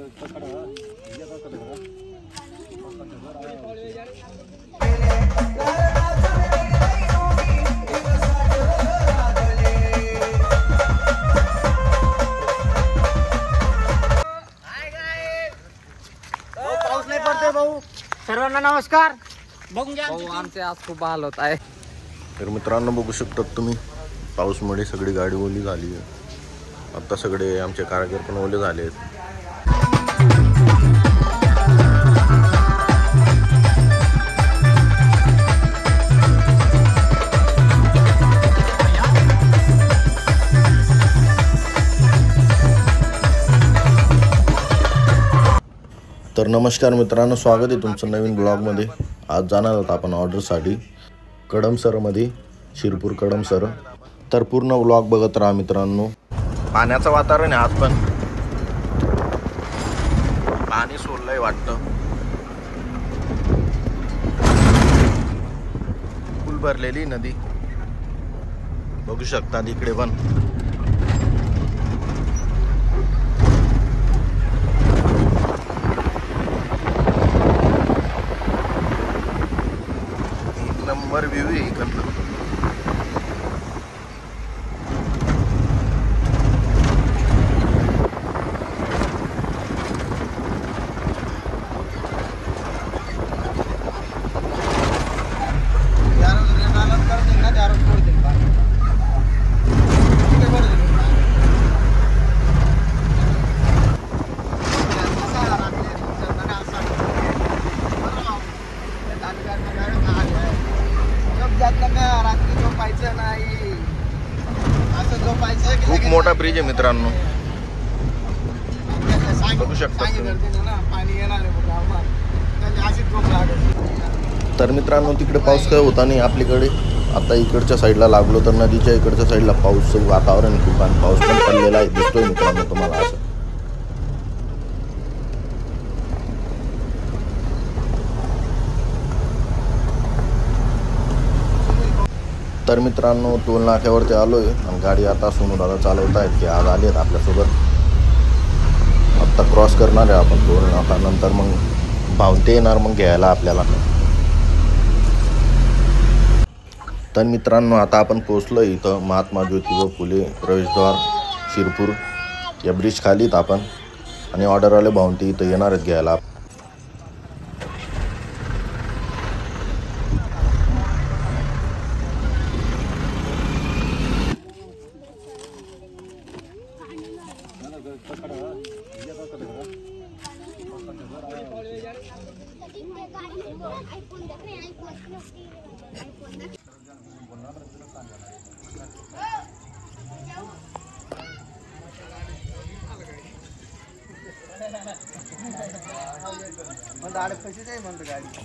पाऊस नाही पडतोय भाऊ. सर्वांना नमस्कार. बघून घ्या आमचे आज खूप हाल होत आहे. तर मित्रांनो बघू शकतात तुम्ही, पाऊसमुळे सगळी गाडी ओली झाली आहे. आता सगळे आमचे कारागीर पण ओले झाले आहेत. तर नमस्कार मित्रांनो, स्वागत आहे तुमचं नवीन ब्लॉगमध्ये. आज जाणार आहोत आपण ऑर्डरसाठी कडमसरमध्ये, शिरपूर कडमसर. तर पूर्ण ब्लॉग बघत राहा मित्रांनो. पाण्याचं वातावरण आहे आज, पण पाणी सोडलंय वाटतं. फुल भरलेली नदी बघू शकता इकडे पण. नंबर व्ह्यू आहे इकडनं. खूप मोठा ब्रिज आहे मित्रांनो, बघू शकता. तर मित्रांनो तिकडे पाऊस काय होता नाही आपल्याकडे. आता इकडच्या साईडला लागलो तर नदीच्या इकडच्या साईडला पाऊस वातावरण खूप, आणि पाऊस पण पडलेला आहे दिसतोय मित्रांनो तुम्हाला असं. तर मित्रांनो टोल नाक्यावरती आलोय आणि गाडी आता सोनू दादा चालवत आहेत, की आज आले आहेत आपल्यासोबत. आत्ता क्रॉस करणार आहे आपण टोल नाका. नंतर मग भावते येणार मग घ्यायला आपल्याला. तर मित्रांनो आता आपण पोचलो इथं महात्मा ज्योतिबा फुले प्रवेशद्वार शिरपूर या ब्रिज खालीत आपण. आणि ऑर्डरवाले भावते इथं येणार आहेत घ्यायला.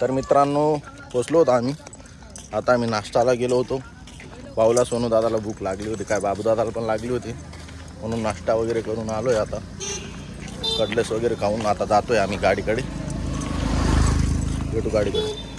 तर मित्रांनो पोचलो होतो आम्ही. आता आम्ही नाश्ताला गेलो होतो. पावला सोनू दादाला भूक लागली होती, काय बाबू दादाला पण लागली होती, म्हणून नाश्ता वगैरे करून आलोय. आता कटलेस वगैरे खाऊन आता जातोय आम्ही गाडीकडे. भेटू गाडीकडे.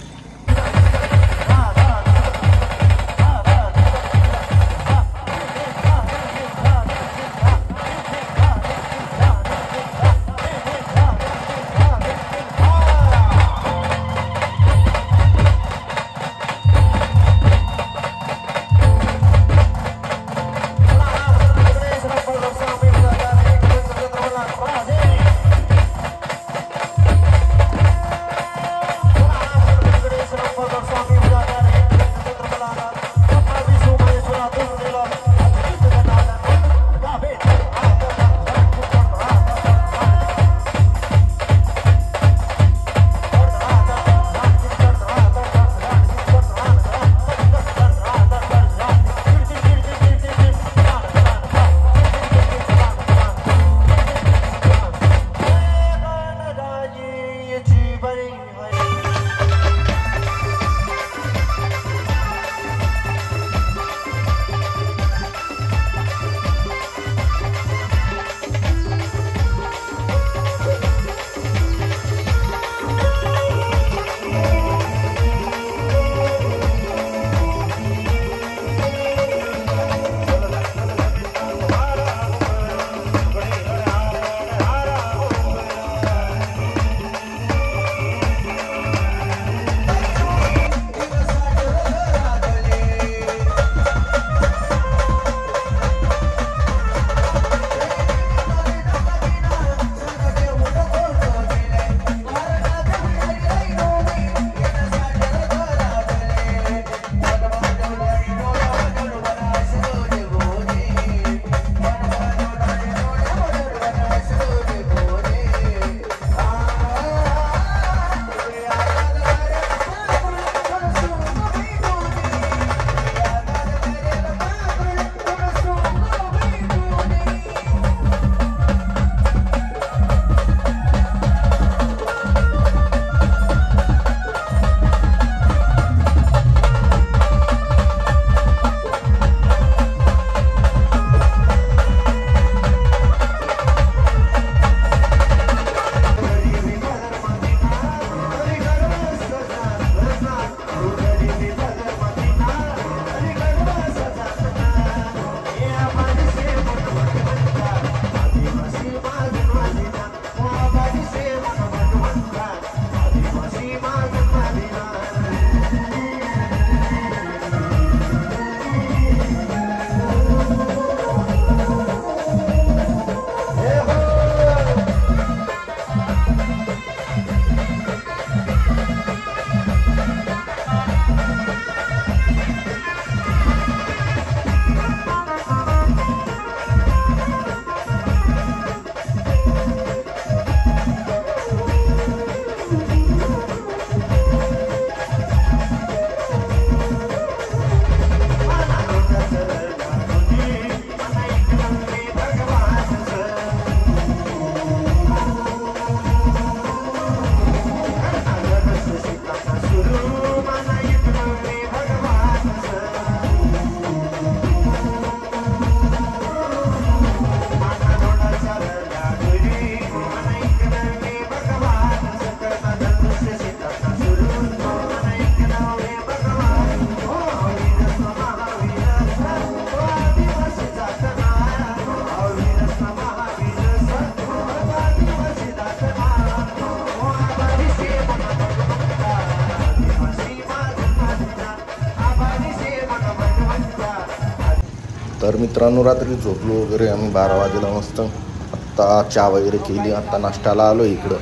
तर मित्रांनो रात्री झोपलो वगैरे आम्ही 12 वाजेला मस्त. आत्ता चहा वगैरे केली, आत्ता नाश्त्याला आलो इकडं.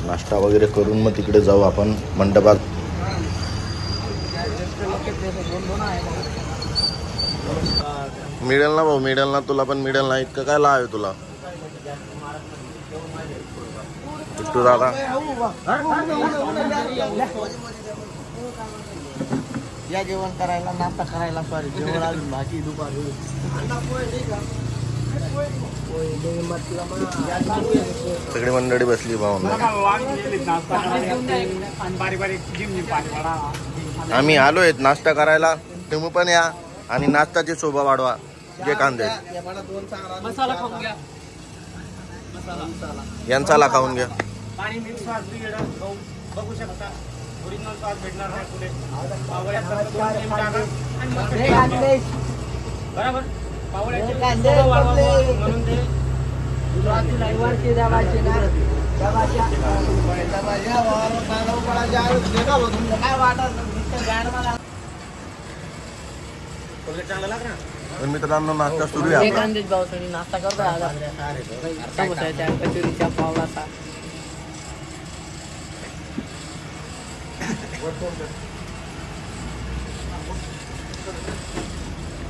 नाश्ता वगैरे करून मग तिकडे जाऊ आपण मंडपात. मिळेल ना भाऊ, मिळेल ना तुला पण मिळेल ना. इतकं काय लाव आहे तुला तू दादा. या जेवण करायला, नाश्ता करायला. सॉरी जेवण अजून भाजी दुपारी. सगळी मंडळी बसली भाऊ. आम्ही आलोय नाश्ता करायला, तुम्ही पण या आणि नाश्ताची शोभा वाढवा. जे कांदे मसाला खाऊन घ्या, यांचा ला खाऊन घ्या. पाणी मिक्स सॉस बघू शकता. ओरिजिनल सॉस भेटणार नाही पुढे. बरोबर म्हणून ते चांगलं लाग ना. पण मित्रांनो नाश्ता सुरू आहे आपला. नाश्ता करतो कचोरीच्या पावलाचा.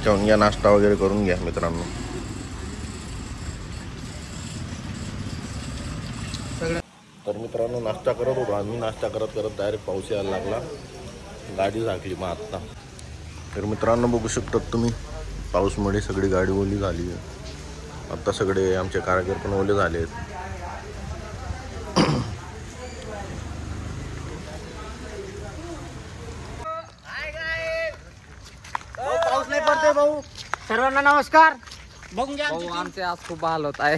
जेवून घ्या, नाश्ता वगैरे करून घ्या मित्रांनो. तर मित्रांनो नाश्ता करत होतो आम्ही. नाश्ता करत करत डायरेक्ट पाऊस यायला लागला. गाडी झाकली मग आत्ता. तर मित्रांनो बघू शकतात तुम्ही, पाऊसमुळे सगळी गाडी ओली झाली आहे. आत्ता सगळे आमचे कारागीर पण ओले झाले आहेत. पाऊस नाही पडतोय भाऊ. सर्वांना नमस्कार. बघून घ्या भाऊ आमचे आज खूप हाल होत आहे.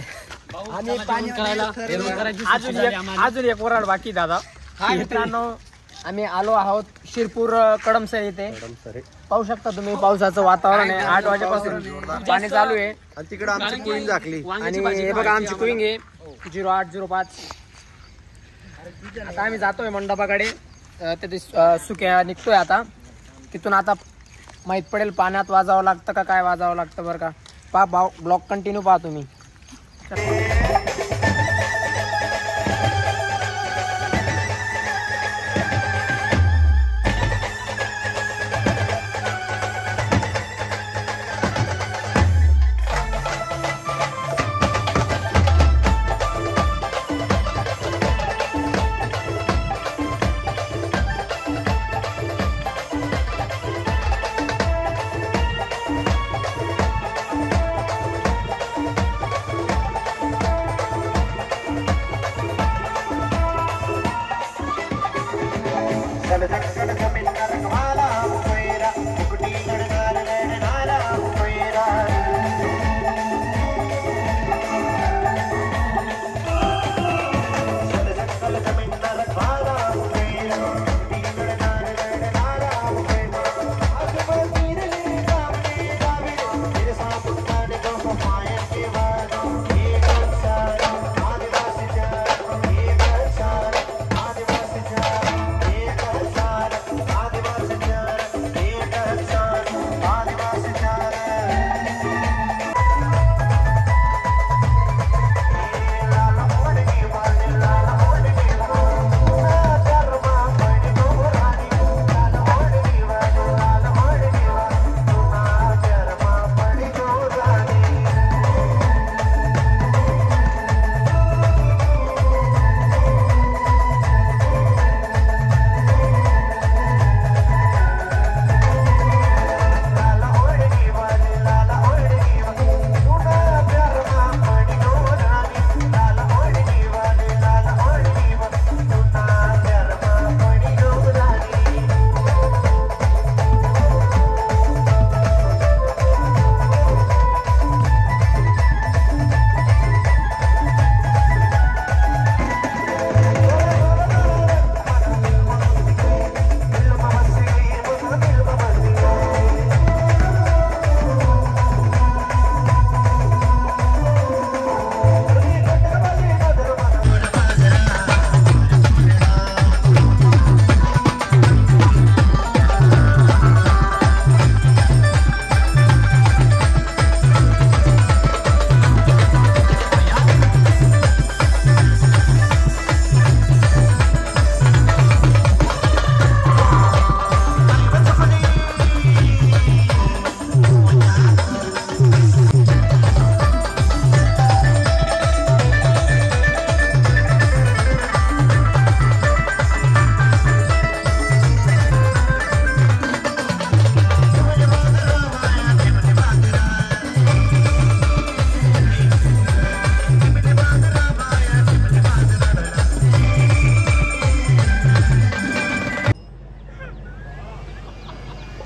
अजून एक वराड बाकी दादा. मित्रांनो आम्ही आलो आहोत शिरपूर कडमसर इथे. पाहू शकता तुम्ही, पावसाचं वातावरण आहे. 8 वाजेपासून पाणी चालू आहे. तिकडे आमची कुईन झाकली आणि हे बघा आमची कुईंग आहे 0805. आता आम्ही जातोय मंडपाकडे. तिथे सुक्या निघतोय आता. तिथून आता माहित पडेल पाण्यात वाजावं लागतं का काय वाजावं लागतं बरं का. ब्लॉग कंटिन्यू पहा तुम्ही.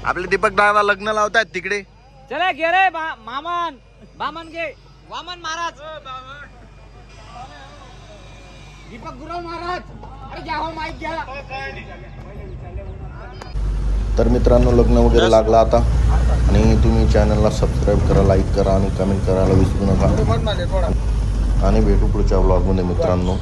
आपले दीपक दादा लग्न लावतात तिकडे. चला घे रे मामन बामन घे वामन महाराज दीपक गुरव महाराज अरे घ्या हो माईक घ्या. तर मित्रांनो लग्न वगैरे लागलं आता आणि तुम्ही चॅनलला सबस्क्राईब करा, लाईक करा आणि कमेंट करायला विसरू नका आणि भेटू पुढच्या ब्लॉगमध्ये मित्रांनो.